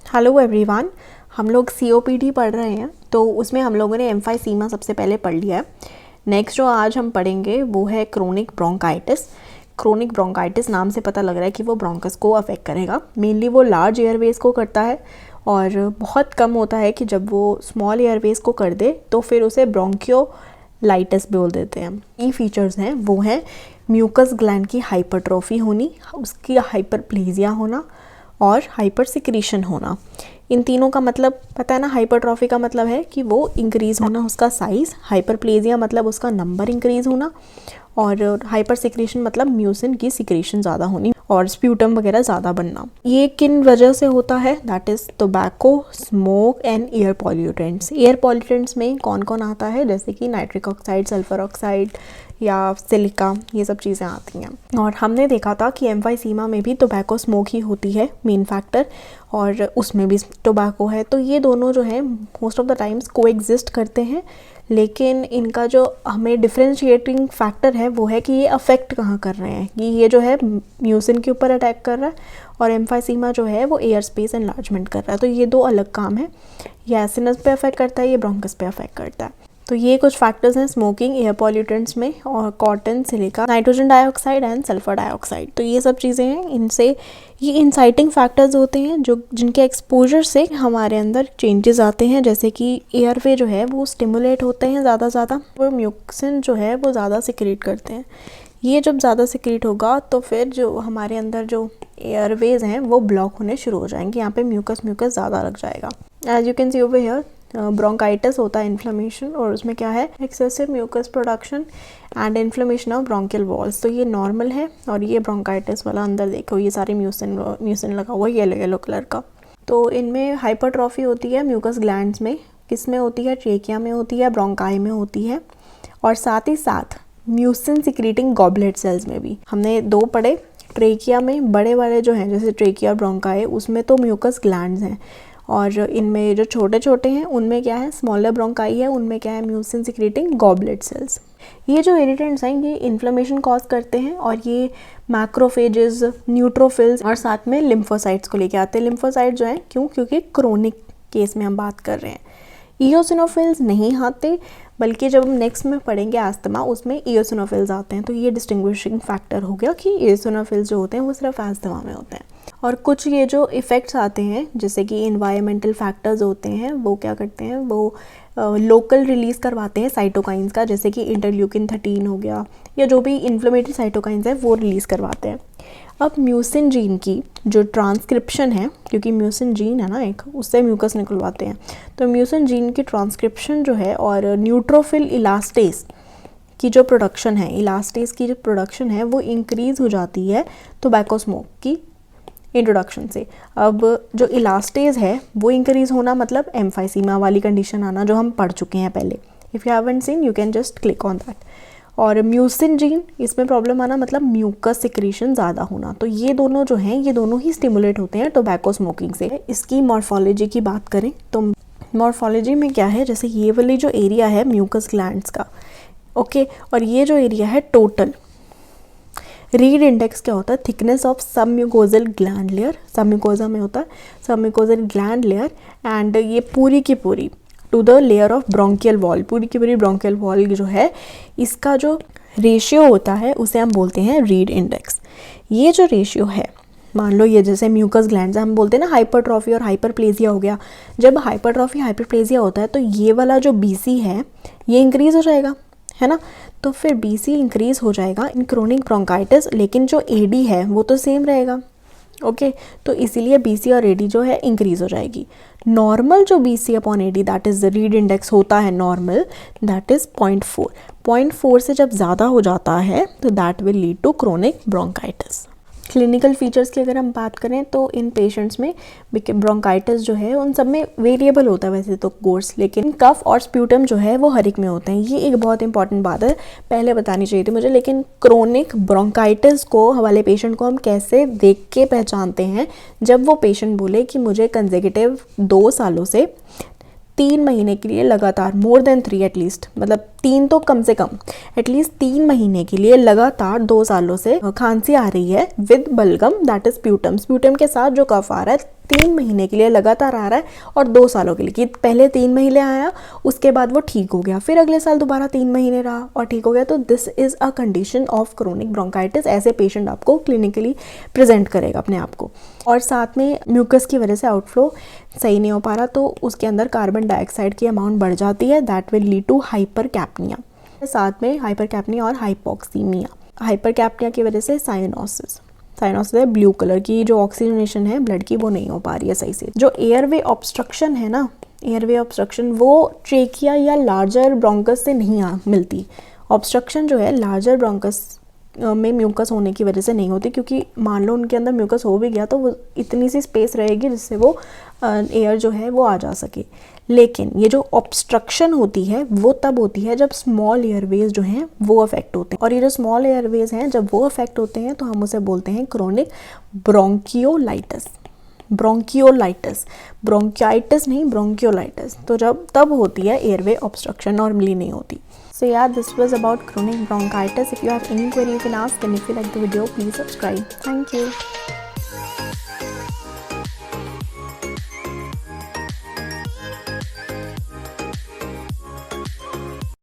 Hello everyone, हम लोग COPD पढ़ रहे हैं तो उसमें हम लोगों ने एम्फाइसीमा सबसे पहले पढ़ लिया है। नेक्स्ट जो आज हम पढ़ेंगे वो है क्रोनिक ब्रोंकाइटिस। क्रोनिक ब्रोंकाइटिस नाम से पता लग रहा है कि वो ब्रोंकस को अफेक्ट करेगा। मेनली वो लार्ज एयरवेज को करता है और बहुत कम होता है कि जब वो स्मॉल एयरवेज को कर दे तो फिर उसे ब्रोंकियोलाइटिस बोल देते हैं। ये फीचर्स हैं वो हैं म्यूकस ग्लैंड की हाइपरट्रॉफी होनी, उसकी हाइपरप्लेजिया होना और हाइपर सिक्रीशन होना। इन तीनों का मतलब पता है ना। हाइपरट्रॉफी का मतलब है कि वो इंक्रीज़ होना उसका साइज़, हाइपरप्लेजिया मतलब उसका नंबर इंक्रीज़ होना और हाइपर सिक्रीशन मतलब म्यूसिन की सिक्रीशन ज़्यादा होनी और स्प्यूटम वगैरह ज़्यादा बनना। ये किन वजह से होता है? That is tobacco, smoke and air pollutants. Air pollutants में कौन कौन आता है? जैसे कि नाइट्रिक ऑक्साइड, सल्फर ऑक्साइड या सिलिका, ये सब चीज़ें आती हैं। और हमने देखा था कि एम्फाइसीमा में भी टोबैको स्मोक ही होती है मेन फैक्टर और उसमें भी टोबैको है। तो ये दोनों जो है most of the times coexist करते हैं, लेकिन इनका जो हमें डिफरेंशिएटिंग फैक्टर है वो है कि ये अफेक्ट कहाँ कर रहे हैं। कि ये जो है म्यूसिन के ऊपर अटैक कर रहा है और एम्फाइसीमा जो है वो एयर स्पेस एनलार्जमेंट कर रहा है। तो ये दो अलग काम है। ये एसिनस पे अफेक्ट करता है, ये ब्रोंकस पे अफेक्ट करता है। तो ये कुछ फैक्टर्स हैं स्मोकिंग, एयर पॉल्यूटेंट्स में और cotton, silica, nitrogen dioxide and sulphur dioxide. तो ये सब चीज़ें हैं, इनसे ये इंसाइटिंग फैक्टर्स होते हैं जो जिनके एक्सपोजर से हमारे अंदर चेंजेस आते हैं। जैसे कि एयरवे जो है वो स्टिमुलेट होते हैं ज़्यादा और म्यूसिन जो है वो ज़्यादा सिक्रीट करते हैं। ये जब ज़्यादा सिक्रीट होगा तो फिर जो हमारे अंदर जो एयरवेज हैं वो ब्लॉक होने शुरू हो जाएंगे। यहाँ पे म्यूकस ज़्यादा लग जाएगा। As you can see over here bronchitis होता है इन्फ्लेमेशन और उसमें क्या है excessive mucus production and inflammation of bronchial walls. तो ये नॉर्मल है और ये ब्रोंकाइटिस वाला अंदर देखो ये सारे म्यूसिन लगा हुआ है येलो कलर का। तो इनमें हाइपरट्रॉफी होती है म्यूकस ग्लैंड्स में। किस में होती है? ट्रेकिया में होती है, ब्रोंकाई में होती है और साथ ही साथ म्यूसिन सिक्रीटिंग गॉबलेट सेल्स में भी। हमने दो पढ़े। ट्रेकिया में बड़े वाले जो हैं जैसे ट्रेकिया और ब्रोंकाई उसमें तो म्यूकस ग्लैंड्स हैं और इनमें जो छोटे छोटे हैं उनमें क्या है स्मॉलर ब्रोंकाई है, उनमें क्या है म्यूसिन सिक्रीटिंग गॉबलेट सेल्स। ये जो इरिटेंट्स हैं ये इन्फ्लेमेशन कॉज करते हैं और ये मैक्रोफेजेस, न्यूट्रोफिल्स और साथ में लिम्फोसाइट्स को लेके आते हैं। लिम्फोसाइट जो हैं क्योंकि क्रोनिक केस में हम बात कर रहे हैं। इओसिनोफिल्स नहीं आते, बल्कि जब हम नेक्स्ट में पढ़ेंगे आस्थमा उसमें इओसिनोफिल्स आते हैं। तो ये डिस्टिंग्विशिंग फैक्टर हो गया कि इओसिनोफिल्स जो होते हैं वो सिर्फ आस्थमा में होते हैं। और कुछ ये जो इफ़ेक्ट्स आते हैं जैसे कि इन्वायरमेंटल फैक्टर्स होते हैं वो क्या करते हैं, वो लोकल रिलीज़ करवाते हैं साइटोकाइंस का, जैसे कि इंटरल्यूकिन 13 हो गया या जो भी इन्फ्लेमेटरी साइटोकाइंस है वो रिलीज़ करवाते हैं। अब म्यूसिन जीन की जो ट्रांसक्रिप्शन है, क्योंकि म्यूसिन जीन है ना एक, उससे म्यूकस निकलवाते हैं, तो म्यूसिन जीन की ट्रांसक्रिप्शन जो है और न्यूट्रोफिल इलास्टेस की जो प्रोडक्शन है, इलास्टेस की जो प्रोडक्शन है वो इंक्रीज़ हो जाती है टोबैको स्मोक की इंट्रोडक्शन से। अब जो इलास्टेज है वो इंक्रीज़ होना मतलब एम्फाइसीमा वाली कंडीशन आना जो हम पढ़ चुके हैं पहले। If you haven't seen you can just click on that. और म्यूसिन जीन इसमें प्रॉब्लम आना मतलब म्यूकस सिक्रीशन ज़्यादा होना। तो ये दोनों जो हैं ये दोनों ही स्टिमुलेट होते हैं टोबैको स्मोकिंग से। इसकी मॉर्फोलॉजी की बात करें तो मॉर्फोलॉजी में क्या है, जैसे ये वाली जो एरिया है म्यूकस ग्लैंड्स का, ओके, और ये जो एरिया है टोटल रीड इंडेक्स क्या होता है? Thickness of submucosal gland layer, submucosa में होता है सबम्यूकोजल ग्लैंड लेयर एंड ये पूरी की पूरी to the layer of bronchial wall, पूरी की पूरी ब्रोंकियल वॉल जो है इसका जो रेशियो होता है उसे हम बोलते हैं रीड इंडेक्स। ये जो रेशियो है, मान लो ये जैसे म्यूकस ग्लैंड्स हम बोलते हैं ना हाइपरट्रॉफी और हाइपरप्लेजिया हो गया। जब हाइपरट्रॉफी हाइपरप्लेजिया होता है तो ये वाला जो BC है ये इंक्रीज़ हो जाएगा, है ना। तो फिर BC इंक्रीज़ हो जाएगा इन क्रोनिक ब्रोंकाइटिस, लेकिन जो AD है वो तो सेम रहेगा, ओके। तो इसीलिए BC और AD जो है इंक्रीज़ हो जाएगी। नॉर्मल जो BC upon AD that is the read index होता है नॉर्मल, दैट इज़ 0.4 से जब ज़्यादा हो जाता है तो that will lead to chronic bronchitis. Clinical features की अगर हम बात करें तो इन पेशेंट्स में ब्रोंकाइटिस जो है उन सब में वेरिएबल होता है वैसे तो कोर्स, लेकिन कफ और स्प्यूटम जो है वो हर एक में होते हैं। ये एक बहुत इंपॉर्टेंट बात है, पहले बतानी चाहिए थी मुझे। लेकिन क्रोनिक ब्रोंकाइटिस को वाले पेशेंट को हम कैसे देख के पहचानते हैं? जब वो पेशेंट बोले कि मुझे कंसेक्यूटिव 2 सालों से 3 महीने के लिए लगातार मोर देन 3 एटलीस्ट, मतलब 3 तो कम से कम एटलीस्ट 3 महीने के लिए लगातार 2 सालों से खांसी आ रही है विद बलगम दैट इज स्प्यूटम, स्प्यूटम के साथ जो कफ आ रहा है 3 महीने के लिए लगातार आ रहा है और 2 सालों के लिए, कि पहले 3 महीने आया उसके बाद वो ठीक हो गया, फिर अगले साल दोबारा 3 महीने रहा और ठीक हो गया, तो this is a condition of chronic bronchitis. ऐसे पेशेंट आपको क्लिनिकली प्रेजेंट करेगा अपने आप को। और साथ में म्यूकस की वजह से आउटफ्लो सही नहीं हो पा रहा, तो उसके अंदर कार्बन डाइऑक्साइड की अमाउंट बढ़ जाती है, दैट विल लीड टू हाइपरकैप्निया। साथ में हाइपरकैप्निया और हाइपोक्सीमिया। हाइपरकैप्निया की वजह से साइनोसिस है, ब्लू कलर की जो ऑक्सीजनेशन है ब्लड की वो नहीं हो पा रही है सही से। जो एयरवे ऑब्स्ट्रक्शन है ना, एयरवे ऑब्स्ट्रक्शन वो ट्रेकिया या लार्जर ब्रोंकस से नहीं मिलती। ऑब्स्ट्रक्शन जो है लार्जर ब्रोंकस में म्यूकस होने की वजह से नहीं होती, क्योंकि मान लो उनके अंदर म्यूकस हो भी गया तो वो इतनी सी स्पेस रहेगी जिससे वो एयर जो है वो आ जा सके। लेकिन ये जो ऑब्स्ट्रक्शन होती है वो तब होती है जब स्मॉल एयरवेज जो हैं वो अफेक्ट होते हैं, और ये जो स्मॉल एयरवेज हैं जब वो अफेक्ट होते हैं तो हम उसे बोलते हैं क्रोनिक ब्रोंकियोलाइटिस। ब्रोंकाइटिस नहीं, ब्रोंकियोलाइटिस। तो जब तब होती है एयरवे ऑब्स्ट्रक्शन, नॉर्मली नहीं होती। So yeah, this was about chronic bronchitis. If you have any query, you can ask, and if you like the video, please subscribe. Thank you.